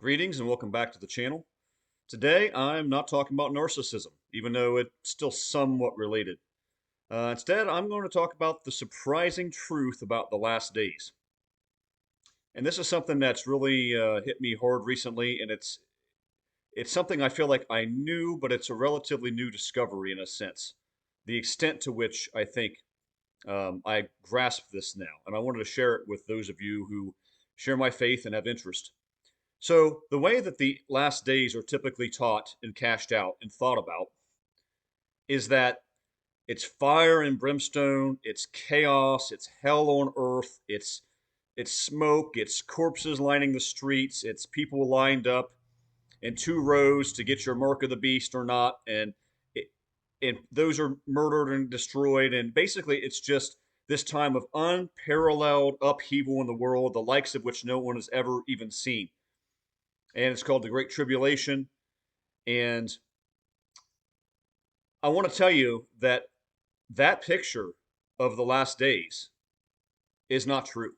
Greetings and welcome back to the channel. Today I'm not talking about narcissism, even though it's still somewhat related. Instead, I'm going to talk about the surprising truth about the last days. And this is something that's really hit me hard recently, and it's something I feel like I knew, but it's a relatively new discovery in a sense. The extent to which I think I grasp this now, and I wanted to share it with those of you who share my faith and have interest. So, the way that the last days are typically taught and cashed out and thought about is that it's fire and brimstone, it's chaos, it's hell on earth, it's smoke, it's corpses lining the streets, it's people lined up in two rows to get your mark of the beast or not, it, and those are murdered and destroyed, and basically it's just this time of unparalleled upheaval in the world, the likes of which no one has ever even seen. And it's called the Great Tribulation. And I want to tell you that that picture of the last days is not true.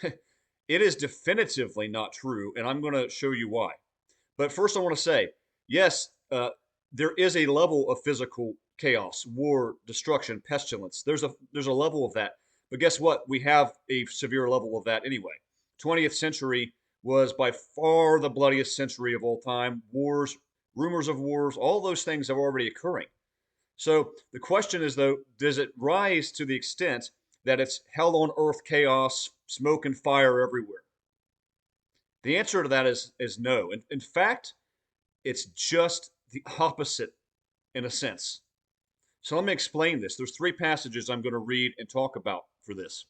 It is definitively not true, and I'm going to show you why. But first, I want to say yes, there is a level of physical chaos, war, destruction, pestilence. There's a level of that. But guess what? We have a severe level of that anyway. 20th century was by far the bloodiest century of all time. Wars, rumors of wars, all those things are already occurring. So the question is, though, does it rise to the extent that it's hell on earth chaos, smoke and fire everywhere? The answer to that is no. In fact, it's just the opposite in a sense. So let me explain this. There's three passages I'm going to read and talk about for this.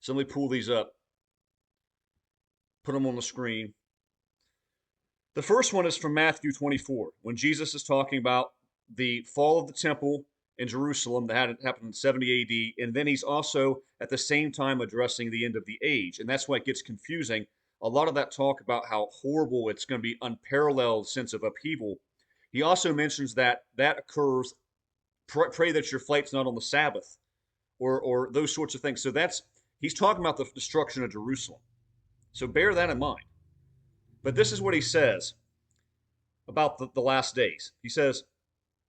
So let me pull these up, put them on the screen. The first one is from Matthew 24, when Jesus is talking about the fall of the temple in Jerusalem that had happened in 70 AD, and then he's also at the same time addressing the end of the age. And that's why it gets confusing. A lot of that talk about how horrible it's going to be, unparalleled sense of upheaval. He also mentions that that occurs, pray that your flight's not on the Sabbath, or those sorts of things. So he's talking about the destruction of Jerusalem. So bear that in mind. But this is what he says about the last days. He says,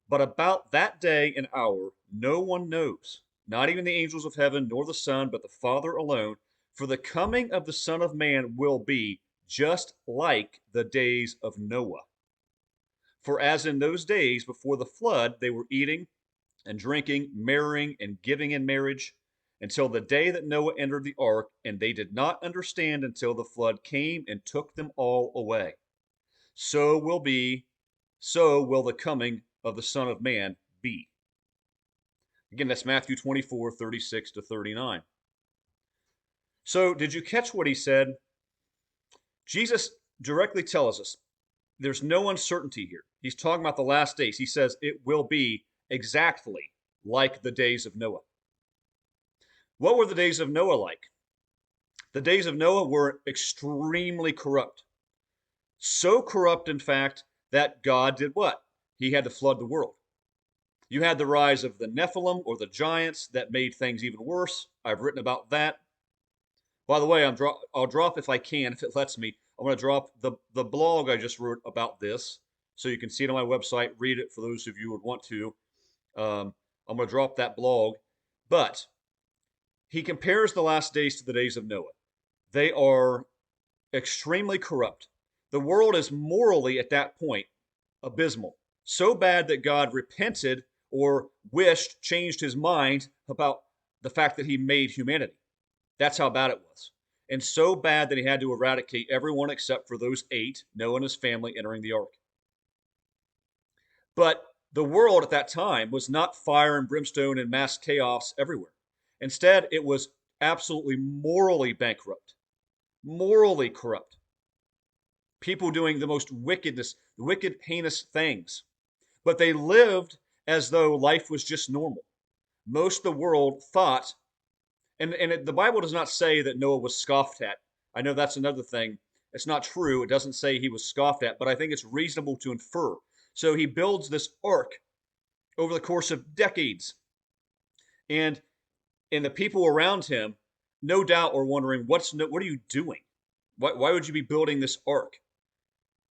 but about that day and hour no one knows, not even the angels of heaven, nor the Son, but the Father alone. For the coming of the Son of Man will be just like the days of Noah. For as in those days before the flood, they were eating and drinking, marrying and giving in marriage, until the day that Noah entered the ark, and they did not understand until the flood came and took them all away. So will be, so will the coming of the Son of Man be. Again, that's Matthew 24, 36 to 39. So, did you catch what he said? Jesus directly tells us there's no uncertainty here. He's talking about the last days. He says it will be exactly like the days of Noah. What were the days of Noah like? The days of Noah were extremely corrupt. So corrupt, in fact, that God did what? He had to flood the world. You had the rise of the Nephilim, or the giants, that made things even worse. I've written about that. By the way, I'll drop, if I can, if it lets me, I'm going to drop the blog I just wrote about this, so you can see it on my website. Read it for those of you who would want to. I'm going to drop that blog. But he compares the last days to the days of Noah. They are extremely corrupt. The world is morally, at that point, abysmal. So bad that God repented, or changed his mind about the fact that he made humanity. That's how bad it was. And so bad that he had to eradicate everyone except for those 8, Noah and his family, entering the ark. But the world at that time was not fire and brimstone and mass chaos everywhere. Instead, it was absolutely morally bankrupt, morally corrupt. People doing the most wicked, heinous things. But they lived as though life was just normal. Most of the world thought, and the Bible does not say that Noah was scoffed at. I know that's another thing. It's not true. It doesn't say he was scoffed at, but I think it's reasonable to infer. So he builds this ark over the course of decades. And the people around him, no doubt, are wondering, what are you doing? Why would you be building this ark?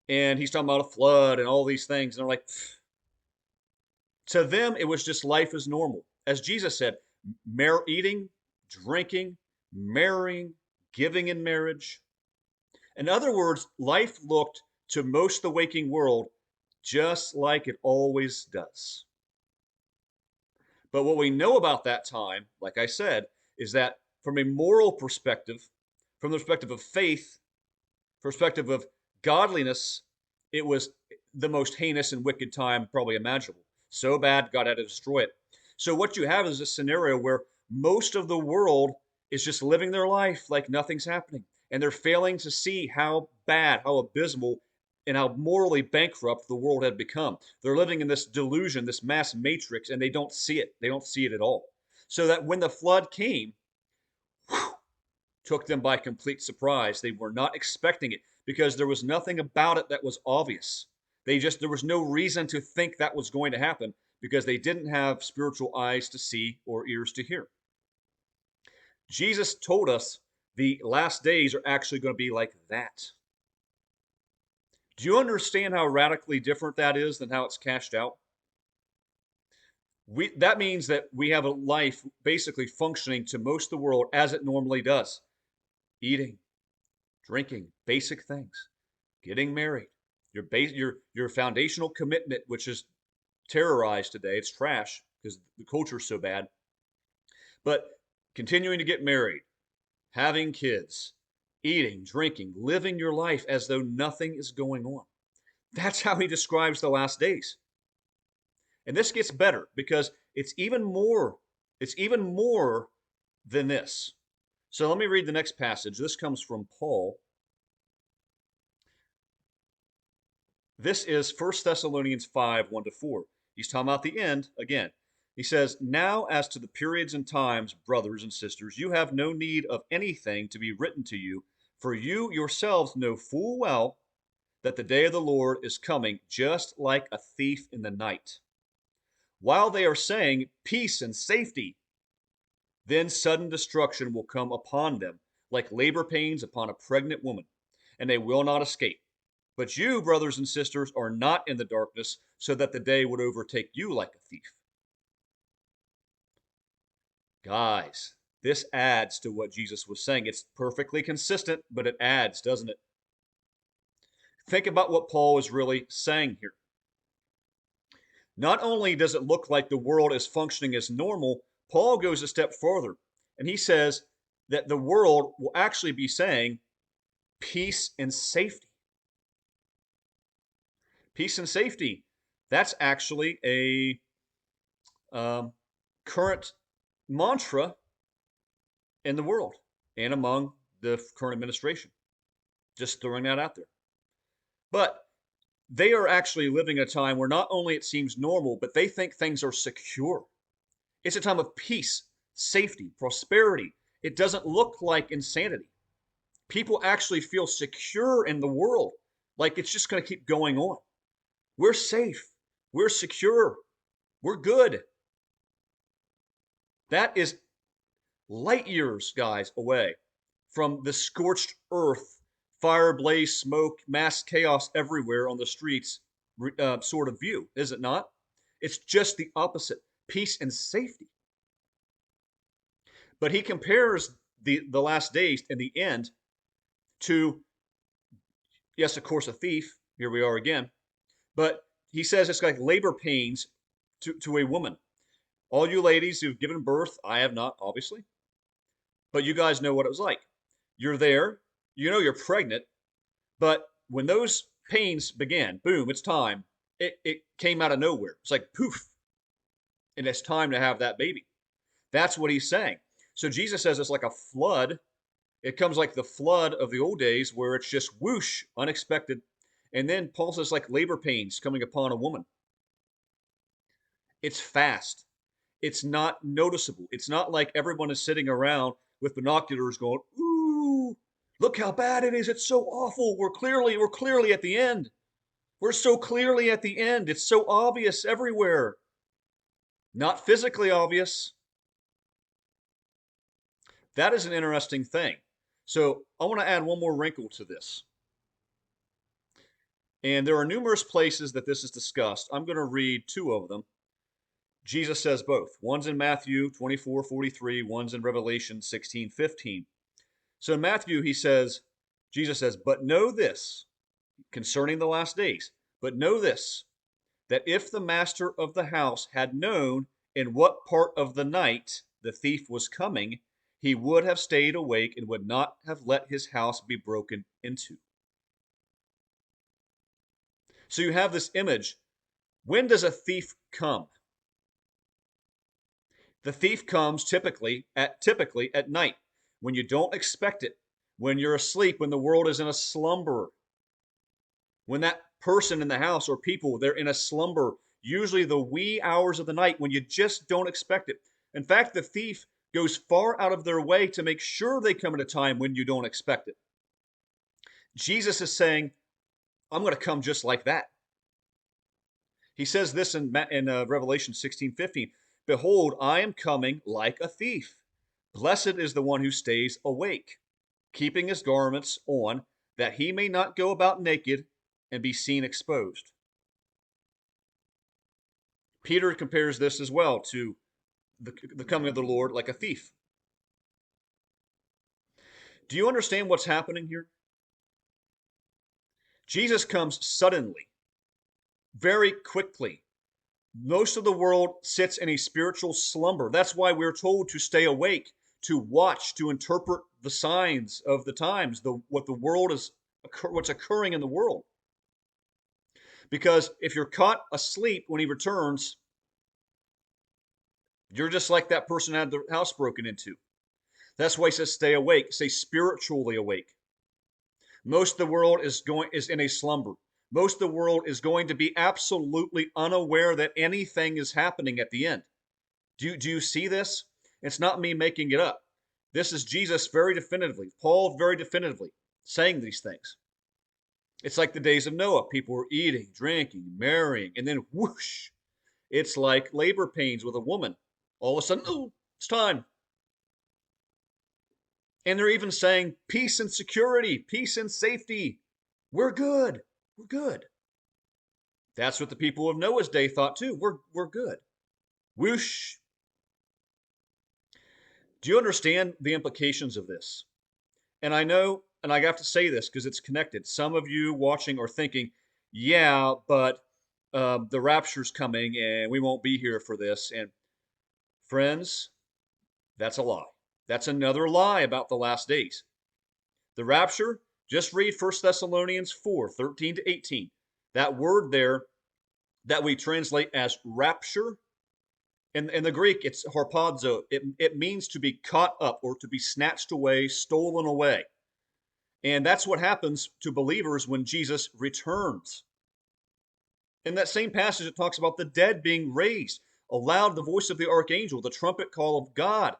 And he's talking about a flood and all these things. And they're like, pfft. To them, it was just life as normal. As Jesus said, eating, drinking, marrying, giving in marriage. In other words, life looked to most of the waking world just like it always does. But what we know about that time, like I said, is that from a moral perspective, from the perspective of faith, perspective of godliness, it was the most heinous and wicked time probably imaginable. So bad, God had to destroy it. So what you have is a scenario where most of the world is just living their life like nothing's happening. And they're failing to see how bad, how abysmal, and how morally bankrupt the world had become. They're living in this delusion, this mass matrix, and they don't see it. They don't see it at all. So that when the flood came, took them by complete surprise. They were not expecting it because there was nothing about it that was obvious. There was no reason to think that was going to happen because they didn't have spiritual eyes to see or ears to hear. Jesus told us the last days are actually going to be like that. Do you understand how radically different that is than how it's cashed out? That means that we have a life basically functioning to most of the world as it normally does. Eating, drinking, basic things, getting married, your foundational commitment, which is terrorized today. It's trash because the culture's so bad. But continuing to get married, having kids, eating, drinking, living your life as though nothing is going on. That's how he describes the last days. And this gets better because it's even more than this. So let me read the next passage. This comes from Paul. This is 1 Thessalonians 5, 1 to 4. He's talking about the end again. He says, now as to the periods and times, brothers and sisters, you have no need of anything to be written to you, for you yourselves know full well that the day of the Lord is coming just like a thief in the night. While they are saying peace and safety, then sudden destruction will come upon them, like labor pains upon a pregnant woman, and they will not escape. But you, brothers and sisters, are not in the darkness, so that the day would overtake you like a thief. Guys, this adds to what Jesus was saying. It's perfectly consistent, but it adds, doesn't it? Think about what Paul is really saying here. Not only does it look like the world is functioning as normal, Paul goes a step further, and he says that the world will actually be saying peace and safety. Peace and safety. That's actually a current mantra in the world and among the current administration. Just throwing that out there. But they are actually living a time where not only it seems normal, but they think things are secure. It's a time of peace, safety, prosperity. It doesn't look like insanity. People actually feel secure in the world, like it's just going to keep going on. We're safe. We're secure. We're good. That is light years, guys, away from the scorched earth, fire, blaze, smoke, mass chaos everywhere on the streets sort of view, is it not? It's just the opposite, peace and safety. But he compares the last days and the end to, yes, of course, a thief. Here we are again. But he says it's like labor pains to a woman. All you ladies who've given birth, I have not, obviously, but you guys know what it was like. You're there, you know you're pregnant, but when those pains began, boom, it's time. It came out of nowhere. It's like poof, and it's time to have that baby. That's what he's saying. So Jesus says it's like a flood. It comes like the flood of the old days where it's just whoosh, unexpected. And then Paul says like labor pains coming upon a woman. It's fast. It's not noticeable. It's not like everyone is sitting around with binoculars going, ooh, look how bad it is. It's so awful. We're clearly at the end. We're so clearly at the end. It's so obvious everywhere. Not physically obvious. That is an interesting thing. So I want to add one more wrinkle to this. And there are numerous places that this is discussed. I'm going to read two of them. Jesus says both. One's in Matthew 24:43, one's in Revelation 16:15. So in Matthew, Jesus says, but know this concerning the last days, but know this, that if the master of the house had known in what part of the night the thief was coming, he would have stayed awake and would not have let his house be broken into. So you have this image. When does a thief come? The thief comes typically at night, when you don't expect it, when you're asleep, when the world is in a slumber. When that person in the house or people, they're in a slumber, usually the wee hours of the night when you just don't expect it. In fact, the thief goes far out of their way to make sure they come at a time when you don't expect it. Jesus is saying, I'm going to come just like that. He says this in Revelation 16:15. Behold, I am coming like a thief. Blessed is the one who stays awake, keeping his garments on, that he may not go about naked and be seen exposed. Peter compares this as well to the coming of the Lord like a thief. Do you understand what's happening here? Jesus comes suddenly, very quickly. Most of the world sits in a spiritual slumber. That's why we're told to stay awake, to watch, to interpret the signs of the times, what's occurring in the world. Because if you're caught asleep when he returns, you're just like that person who had their house broken into. That's why he says stay awake, stay spiritually awake. Most of the world is in a slumber. Most of the world is going to be absolutely unaware that anything is happening at the end. Do you see this? It's not me making it up. This is Jesus very definitively, Paul very definitively saying these things. It's like the days of Noah. People were eating, drinking, marrying, and then whoosh. It's like labor pains with a woman. All of a sudden, oh, it's time. And they're even saying peace and security, peace and safety. We're good. We're good. That's what the people of Noah's day thought too. We're good. Whoosh. Do you understand the implications of this? And I know, and I have to say this because it's connected. Some of you watching are thinking, yeah, but the rapture's coming and we won't be here for this. And friends, that's a lie. That's another lie about the last days. The rapture, just read 1 Thessalonians 4:13 to 18. That word there that we translate as rapture, in the Greek, it's harpazo. It means to be caught up or to be snatched away, stolen away. And that's what happens to believers when Jesus returns. In that same passage, it talks about the dead being raised, aloud the voice of the archangel, the trumpet call of God.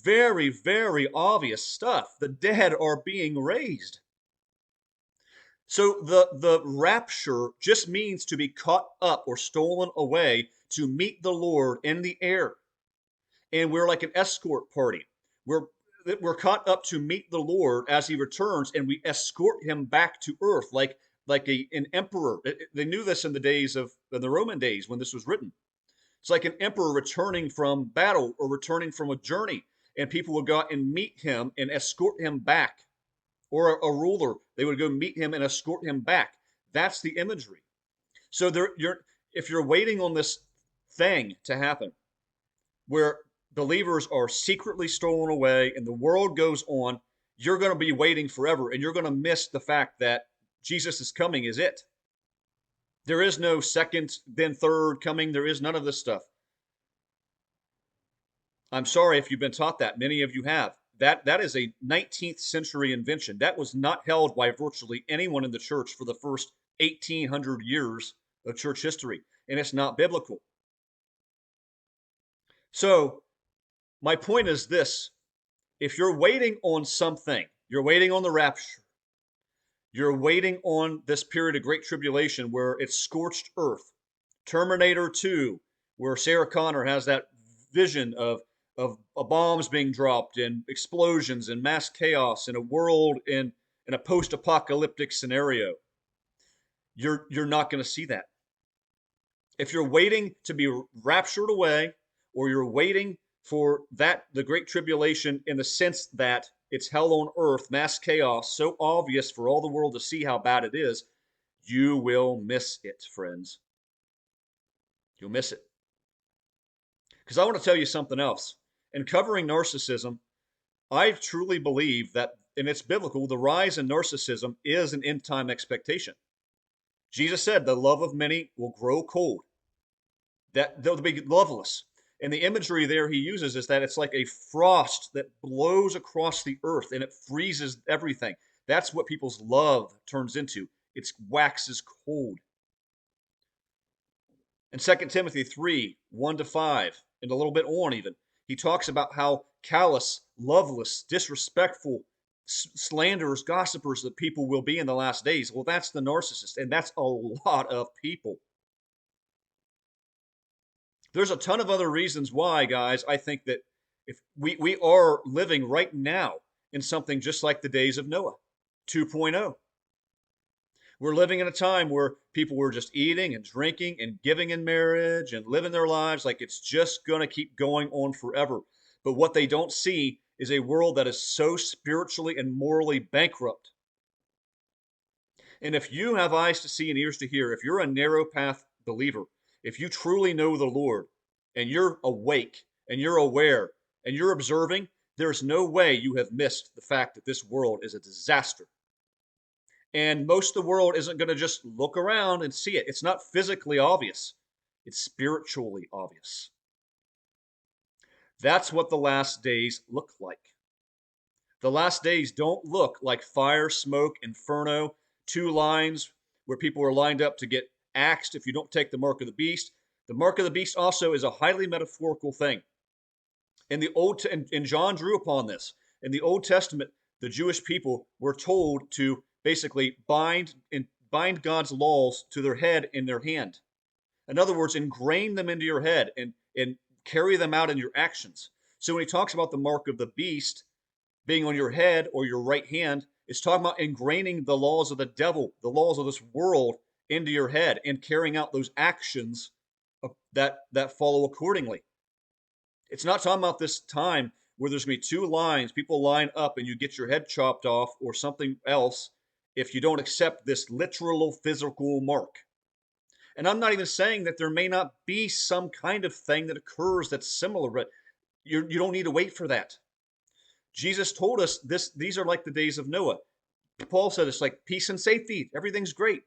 Very, very obvious stuff. The dead are being raised. So the rapture just means to be caught up or stolen away to meet the Lord in the air. And we're like an escort party. We're caught up to meet the Lord as he returns, and we escort him back to earth like an emperor. They knew this in the Roman days when this was written. It's like an emperor returning from battle or returning from a journey, and people would go out and meet him and escort him back. Or a ruler, they would go meet him and escort him back. That's the imagery. So if you're waiting on this thing to happen, where believers are secretly stolen away and the world goes on, you're going to be waiting forever and you're going to miss the fact that Jesus is coming is it. There is no second, then third coming. There is none of this stuff. I'm sorry if you've been taught that. Many of you have. That is a 19th century invention. That was not held by virtually anyone in the church for the first 1800 years of church history, and it's not biblical. So, my point is this. If you're waiting on something, you're waiting on the rapture, you're waiting on this period of great tribulation where it's scorched earth, Terminator 2, where Sarah Connor has that vision of bombs being dropped and explosions and mass chaos in a world in a post-apocalyptic scenario. you're not going to see that. If you're waiting to be raptured away, or you're waiting for that the great tribulation in the sense that it's hell on earth, mass chaos, so obvious for all the world to see how bad it is, you will miss it, friends. You'll miss it. Because I want to tell you something else. In covering narcissism, I truly believe that, and it's biblical, the rise in narcissism is an end time expectation. Jesus said the love of many will grow cold, that they'll be loveless. And the imagery there he uses is that it's like a frost that blows across the earth and it freezes everything. That's what people's love turns into. It waxes cold. In 2 Timothy 3, 1 to 5, and a little bit on even, he talks about how callous, loveless, disrespectful, slanderers, gossipers that people will be in the last days. Well, that's the narcissist, and that's a lot of people. There's a ton of other reasons why, guys, I think that if we are living right now in something just like the days of Noah 2.0. We're living in a time where people were just eating and drinking and giving in marriage and living their lives like it's just going to keep going on forever. But what they don't see is a world that is so spiritually and morally bankrupt. And if you have eyes to see and ears to hear, if you're a narrow path believer, if you truly know the Lord and you're awake and you're aware and you're observing, there's no way you have missed the fact that this world is a disaster. And most of the world isn't going to just look around and see it. It's not physically obvious, it's spiritually obvious. That's what the last days look like. The last days don't look like fire, smoke, inferno, two lines where people are lined up to get axed if you don't take the mark of the beast. The mark of the beast also is a highly metaphorical thing. And John drew upon this. In the Old Testament, the Jewish people were told to basically bind God's laws to their head and their hand. In other words, ingrain them into your head and carry them out in your actions. So when he talks about the mark of the beast being on your head or your right hand, it's talking about ingraining the laws of the devil, the laws of this world into your head and carrying out those actions that follow accordingly. It's not talking about this time where there's going to be two lines, people line up and you get your head chopped off or something else if you don't accept this literal physical mark. And I'm not even saying that there may not be some kind of thing that occurs that's similar, but you don't need to wait for that. Jesus told us these are like the days of Noah. Paul said it's like peace and safety. Everything's great.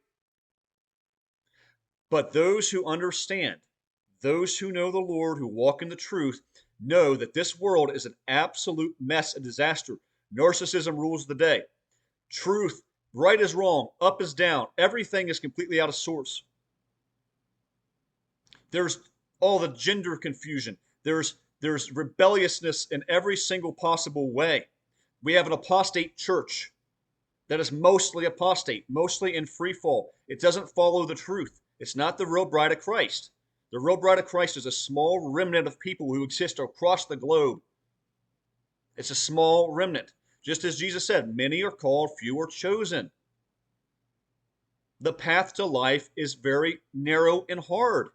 But those who understand, those who know the Lord, who walk in the truth, know that this world is an absolute mess and disaster. Narcissism rules the day. Truth, right is wrong, up is down. Everything is completely out of sorts. There's all the gender confusion. There's rebelliousness in every single possible way. We have an apostate church that is mostly apostate, mostly in free fall. It doesn't follow the truth. It's not the real bride of Christ. The real bride of Christ is a small remnant of people who exist across the globe. It's a small remnant. Just as Jesus said, many are called, few are chosen. The path to life is very narrow and hard.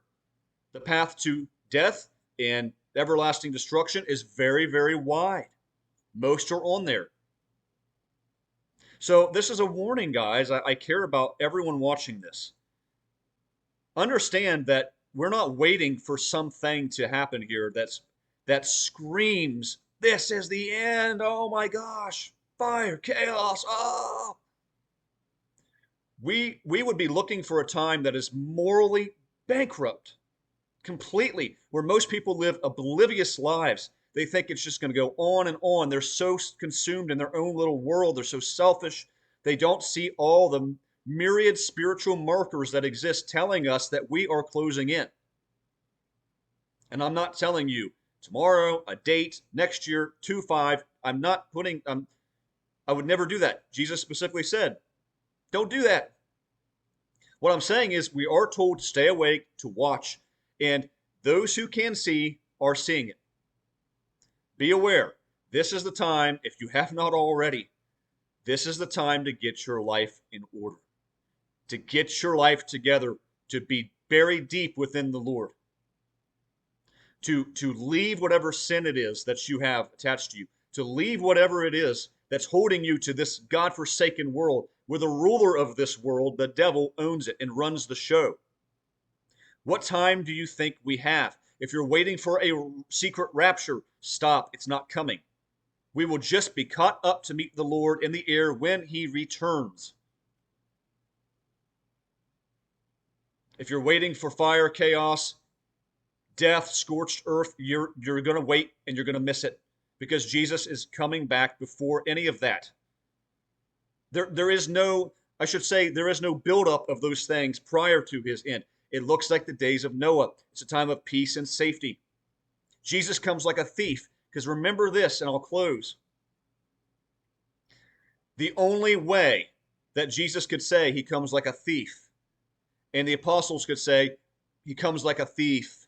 The path to death and everlasting destruction is very, very wide. Most are on there. So this is a warning, guys. I care about everyone watching this. Understand that we're not waiting for something to happen here that screams, this is the end. Oh my gosh. Fire, chaos. Oh. We would be looking for a time that is morally bankrupt completely, where most people live oblivious lives. They think it's just going to go on and on. They're so consumed in their own little world. They're so selfish. They don't see all the myriad spiritual markers that exist telling us that we are closing in. And I'm not telling you tomorrow, a date, next year, 2-5. I'm not putting, I would never do that. Jesus specifically said, don't do that. What I'm saying is we are told to stay awake, to watch, and those who can see are seeing it. Be aware. This is the time, if you have not already, this is the time to get your life in order. to get your life together, to be buried deep within the Lord, to leave whatever sin it is that you have attached to you, to leave whatever it is that's holding you to this God-forsaken world where the ruler of this world, the devil, owns it and runs the show. What time do you think we have? If you're waiting for a secret rapture, stop. It's not coming. We will just be caught up to meet the Lord in the air when he returns. If you're waiting for fire, chaos, death, scorched earth, you're going to wait and you're going to miss it, because Jesus is coming back before any of that. There is no, I should say, there is no buildup of those things prior to his end. It looks like the days of Noah. It's a time of peace and safety. Jesus comes like a thief, because remember this, and I'll close. The only way that Jesus could say he comes like a thief, and the apostles could say he comes like a thief,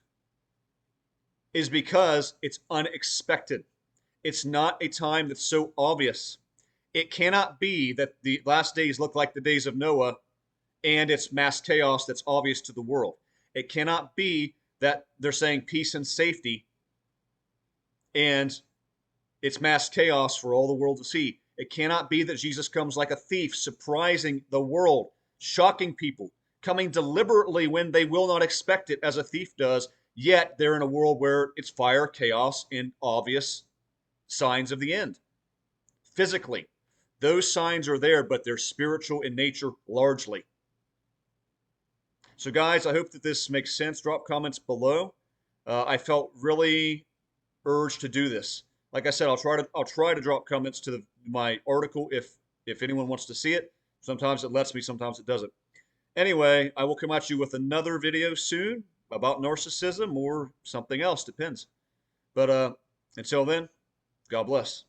is because it's unexpected. It's not a time that's so obvious. It cannot be that the last days look like the days of Noah and it's mass chaos that's obvious to the world. It cannot be that they're saying peace and safety and it's mass chaos for all the world to see. It cannot be that Jesus comes like a thief, surprising the world, shocking people, coming deliberately when they will not expect it, as a thief does, yet they're in a world where it's fire, chaos, and obvious signs of the end. Physically, those signs are there, but they're spiritual in nature largely. So guys, I hope that this makes sense. Drop comments below. I felt really urged to do this. Like I said, I'll try to drop comments to my article if anyone wants to see it. Sometimes it lets me, sometimes it doesn't. Anyway, I will come at you with another video soon about narcissism or something else, depends. But until then, God bless.